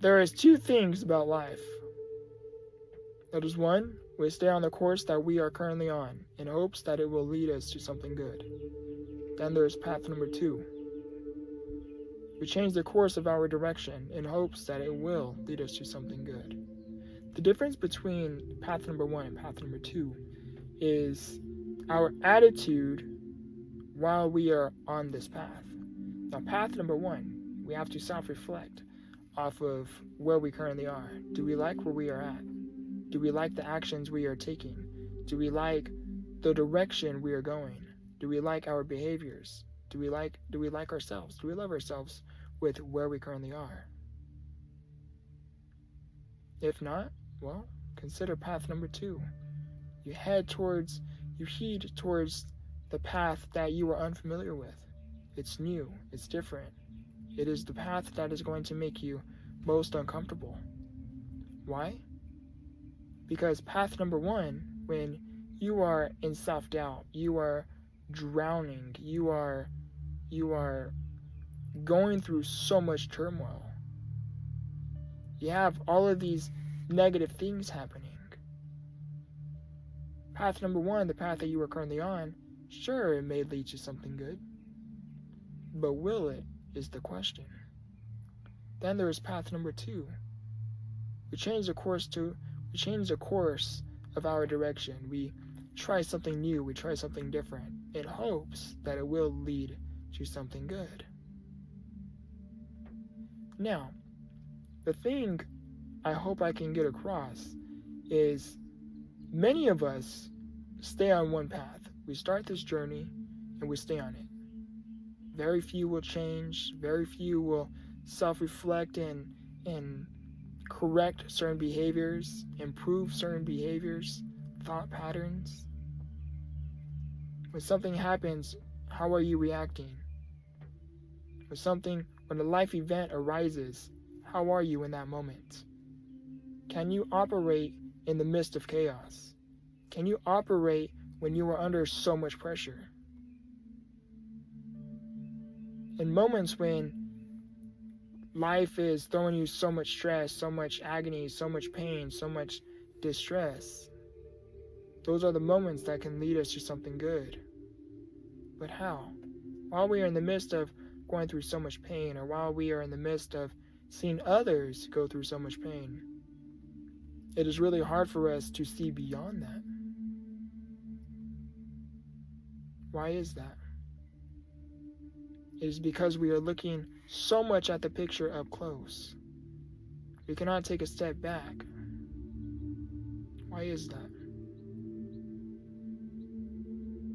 There is two things about life. That is one, we stay on the course that we are currently on in hopes that it will lead us to something good. Then there is path number two. We change the course of our direction in hopes that it will lead us to something good. The difference between path number one and path number two is our attitude while we are on this path. Now, path number one, we have to self-reflect off of where we currently are. Do we like where we are at? Do we like the actions we are taking? Do we like the direction we are going? Do we like our behaviors? Do we like ourselves? Do we love ourselves with where we currently are? If not, well, consider path number two. You heed towards the path that you are unfamiliar with. It's new, it's different. It is the path that is going to make you most uncomfortable. Why? Because path number one, when you are in self-doubt, you are drowning, you are going through so much turmoil. You have all of these negative things happening. Path number one, the path that you are currently on, sure, it may lead to something good, but will it is the question. Then there is path number two. We change the course of our direction. We try something new, we try something different in hopes that it will lead to something good. Now, the thing I hope I can get across is many of us stay on one path. We start this journey and we stay on it. Very few will change, very few will self-reflect and correct certain behaviors, improve certain behaviors, thought patterns. When something happens, how are you reacting? When a life event arises, how are you in that moment? Can you operate in the midst of chaos? Can you operate when you are under so much pressure? In moments when life is throwing you so much stress, so much agony, so much pain, so much distress, those are the moments that can lead us to something good. But how? While we are in the midst of going through so much pain, or while we are in the midst of seeing others go through so much pain, it is really hard for us to see beyond that. Why is that? It is because we are looking so much at the picture up close. We cannot take a step back. Why is that?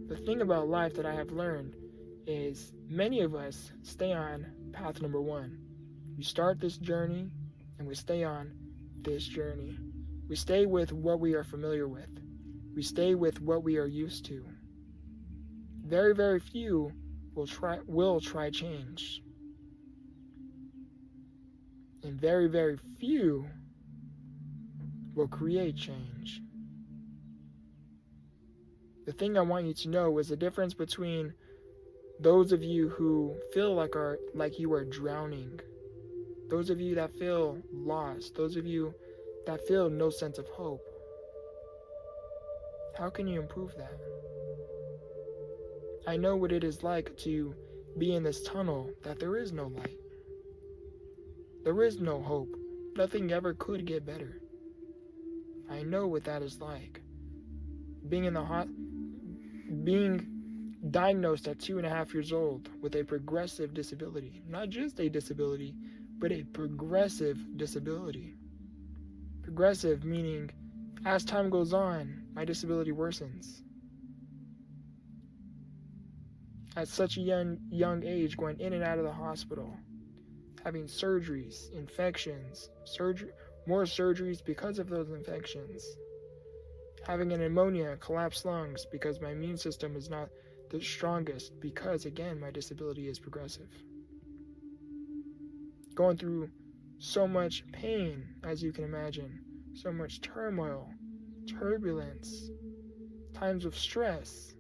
The thing about life that I have learned is many of us stay on path number one. We start this journey and we stay on this journey. We stay with what we are familiar with. We stay with what we are used to. Very, very few will try change. And very, very few will create change. The thing I want you to know is the difference between those of you who feel like you are drowning, those of you that feel lost, those of you that feel no sense of hope. How can you improve that? I know what it is like to be in this tunnel that there is no light. There is no hope. Nothing ever could get better. I know what that is like. Being diagnosed at 2.5 years old with a progressive disability. Not just a disability, but a progressive disability. Progressive meaning as time goes on, my disability worsens. At such a young age, going in and out of the hospital, having surgeries, infections, more surgeries because of those infections, having an pneumonia, collapsed lungs because my immune system is not the strongest because, again, my disability is progressive. Going through so much pain, as you can imagine, so much turmoil, turbulence, times of stress.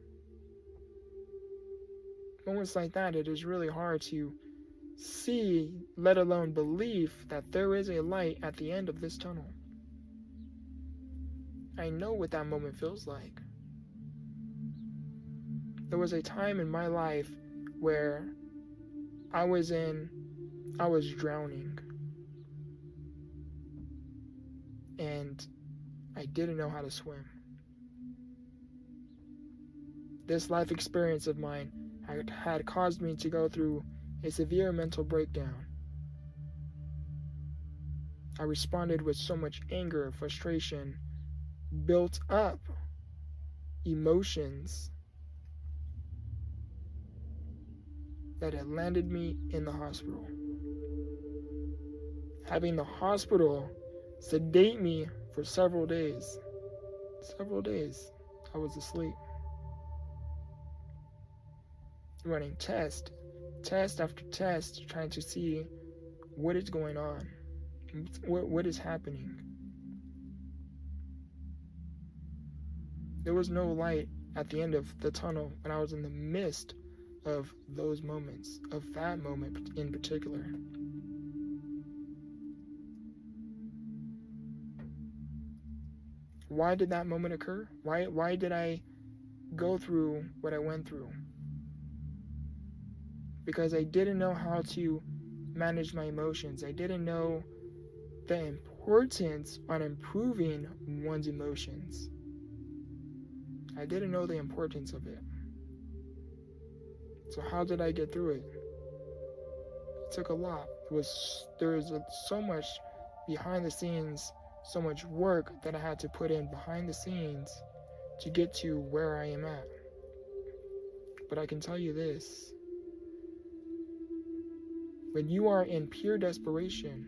Moments like that, it is really hard to see, let alone believe, that there is a light at the end of this tunnel. I know what that moment feels like. There was a time in my life where I was drowning, and I didn't know how to swim. This life experience of mine had caused me to go through a severe mental breakdown. I responded with so much anger, frustration, built up emotions that had landed me in the hospital. Having the hospital sedate me for several days. I was asleep. Running test after test, trying to see what is going on, what is happening. There was no light at the end of the tunnel when I was in the midst of those moments, of that moment in particular. Why did that moment occur? Why did I go through what I went through? Because I didn't know how to manage my emotions. I didn't know the importance on improving one's emotions. I didn't know the importance of it. So how did I get through it? It took a lot. There was so much behind the scenes, so much work that I had to put in behind the scenes to get to where I am at. But I can tell you this. When you are in pure desperation,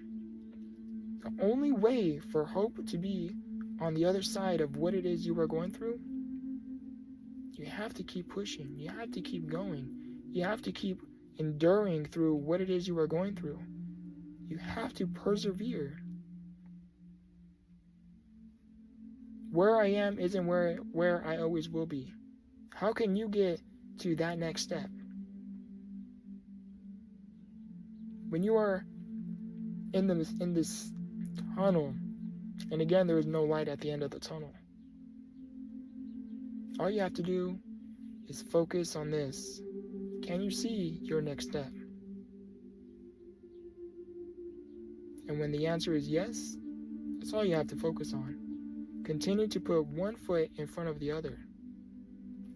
the only way for hope to be on the other side of what it is you are going through, you have to keep pushing. You have to keep going. You have to keep enduring through what it is you are going through. You have to persevere. Where I am isn't where I always will be. How can you get to that next step? When you are in this tunnel, and again, there is no light at the end of the tunnel, all you have to do is focus on this. Can you see your next step? And when the answer is yes, that's all you have to focus on. Continue to put one foot in front of the other.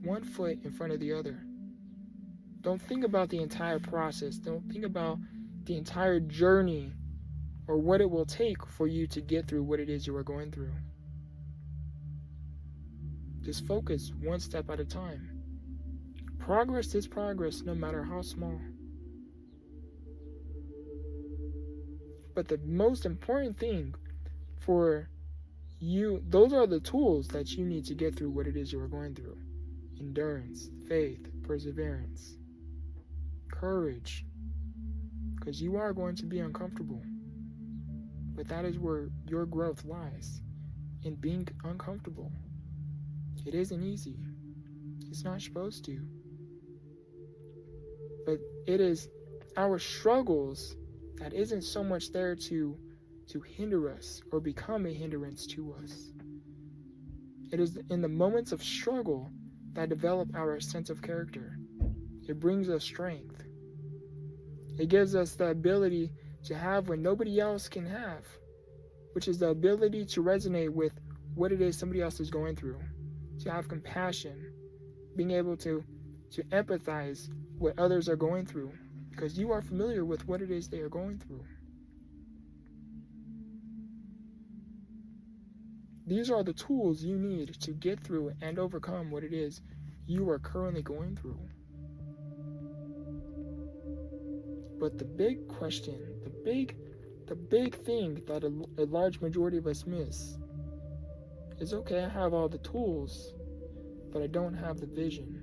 One foot in front of the other. Don't think about the entire process. Don't think about the entire journey or what it will take for you to get through what it is you are going through. Just focus one step at a time. Progress is progress, no matter how small. But the most important thing for you, those are the tools that you need to get through what it is you are going through. Endurance, faith, perseverance, courage. Because you are going to be uncomfortable. But that is where your growth lies, in being uncomfortable. It isn't easy. It's not supposed to. But it is our struggles that isn't so much there to hinder us or become a hindrance to us. It is in the moments of struggle that develop our sense of character. It brings us strength. It gives us the ability to have what nobody else can have, which is the ability to resonate with what it is somebody else is going through, to have compassion, being able to empathize what others are going through, because you are familiar with what it is they are going through. These are the tools you need to get through and overcome what it is you are currently going through. But the big question, the big thing that a large majority of us miss is, okay, I have all the tools, but I don't have the vision.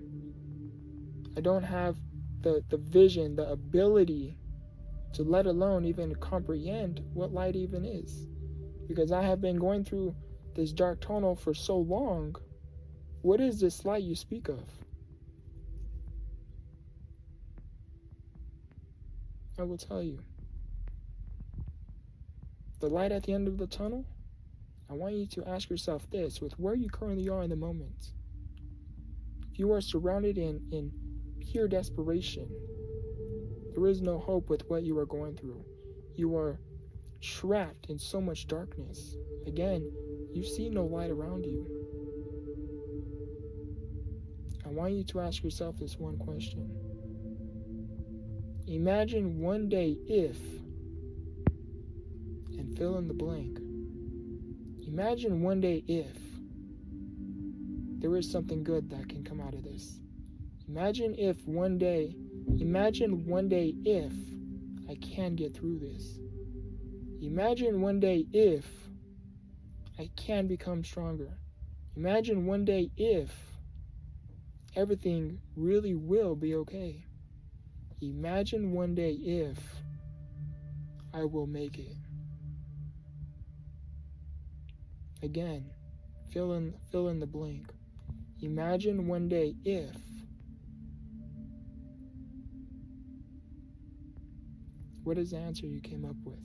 I don't have the vision, the ability to let alone even comprehend what light even is. Because I have been going through this dark tunnel for so long. What is this light you speak of? I will tell you. The light at the end of the tunnel, I want you to ask yourself this with where you currently are in the moment. If you are surrounded in pure desperation, there is no hope with what you are going through. You are trapped in so much darkness. Again, you see no light around you. I want you to ask yourself this one question. Imagine one day if, and fill in the blank. Imagine one day if there is something good that can come out of this. Imagine one day if I can get through this. Imagine one day if I can become stronger. Imagine one day if everything really will be okay. Imagine one day if I will make it. Again, fill in the blank. Imagine one day if. What is the answer you came up with?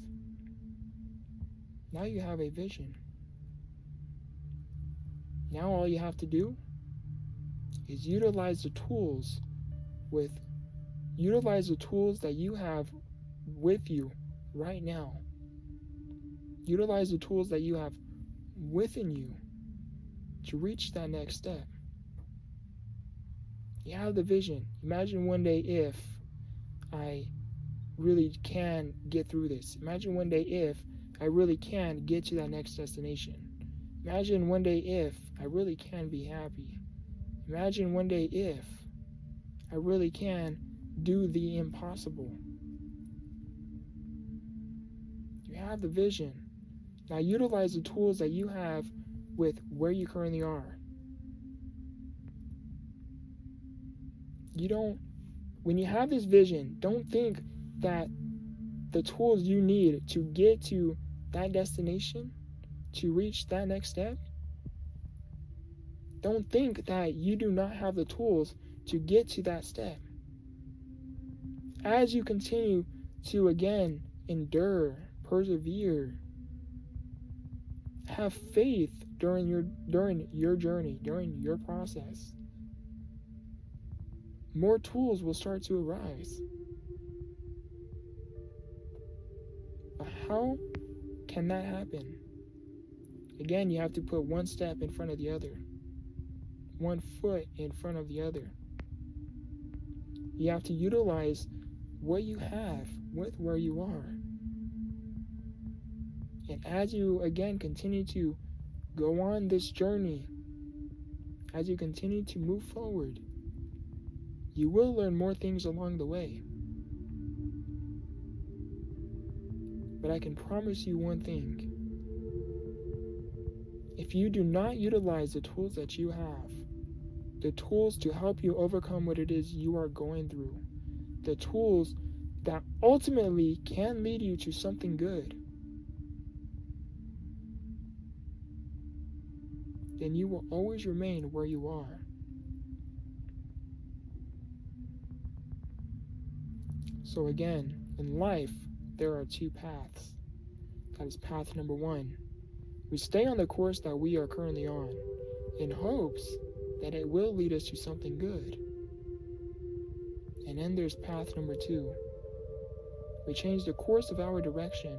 Now you have a vision. Now all you have to do is utilize the tools that you have with you right now. Utilize the tools that you have within you to reach that next step. You have the vision. Imagine one day if I really can get through this. Imagine one day if I really can get to that next destination. Imagine one day if I really can be happy. Imagine one day if I really can do the impossible. You have the vision. Now utilize the tools that you have with where you currently are. When you have this vision, don't think that the tools you need to get to that destination, to reach that next step, don't think that you do not have the tools to get to that step. As you continue to, again, endure, persevere, have faith during your journey, during your process, more tools will start to arise. But how can that happen? Again, you have to put one step in front of the other, one foot in front of the other. You have to utilize what you have with where you are. And as you, again, continue to go on this journey, as you continue to move forward, you will learn more things along the way. But I can promise you one thing. If you do not utilize the tools that you have, the tools to help you overcome what it is you are going through, the tools that ultimately can lead you to something good, then you will always remain where you are. So again, in life, there are two paths. That is path number one. We stay on the course that we are currently on in hopes that it will lead us to something good. And then there's path number two. We change the course of our direction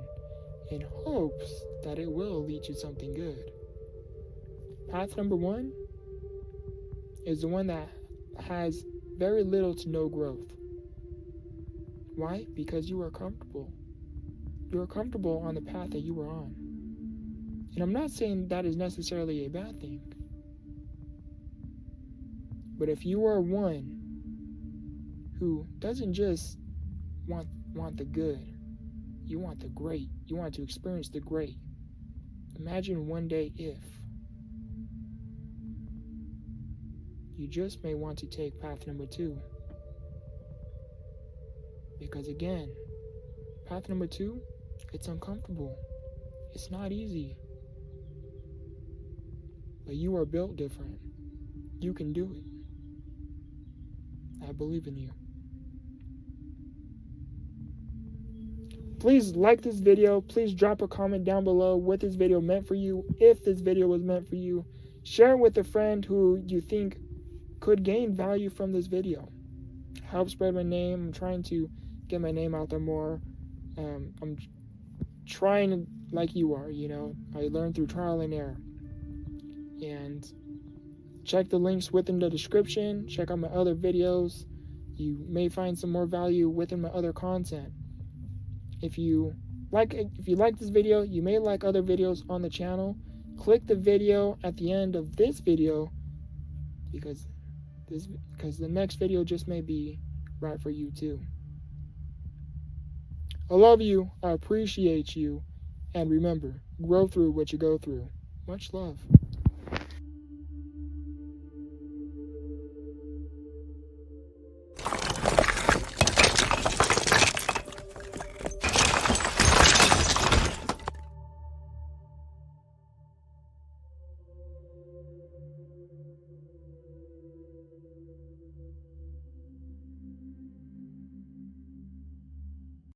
in hopes that it will lead to something good. Path number one is the one that has very little to no growth. Why? Because you are comfortable. You are comfortable on the path that you are on. And I'm not saying that is necessarily a bad thing. But if you are one who doesn't just want the good, you want the great, you want to experience the great, imagine one day if you just may want to take path number two. Because again, path number two, it's uncomfortable. It's not easy. But you are built different. You can do it. I believe in you. Please like this video. Please drop a comment down below what this video meant for you. If this video was meant for you, share it with a friend who you think could gain value from this video. Help spread my name. I'm trying to get my name out there more. I'm trying like you are, I learned through trial and error. And check the links within the description. Check out my other videos. You may find some more value within my other content. If you like this video, you may like other videos on the channel. Click the video at the end of this video because the next video just may be right for you too. I love you. I appreciate you. And remember, grow through what you go through. Much love.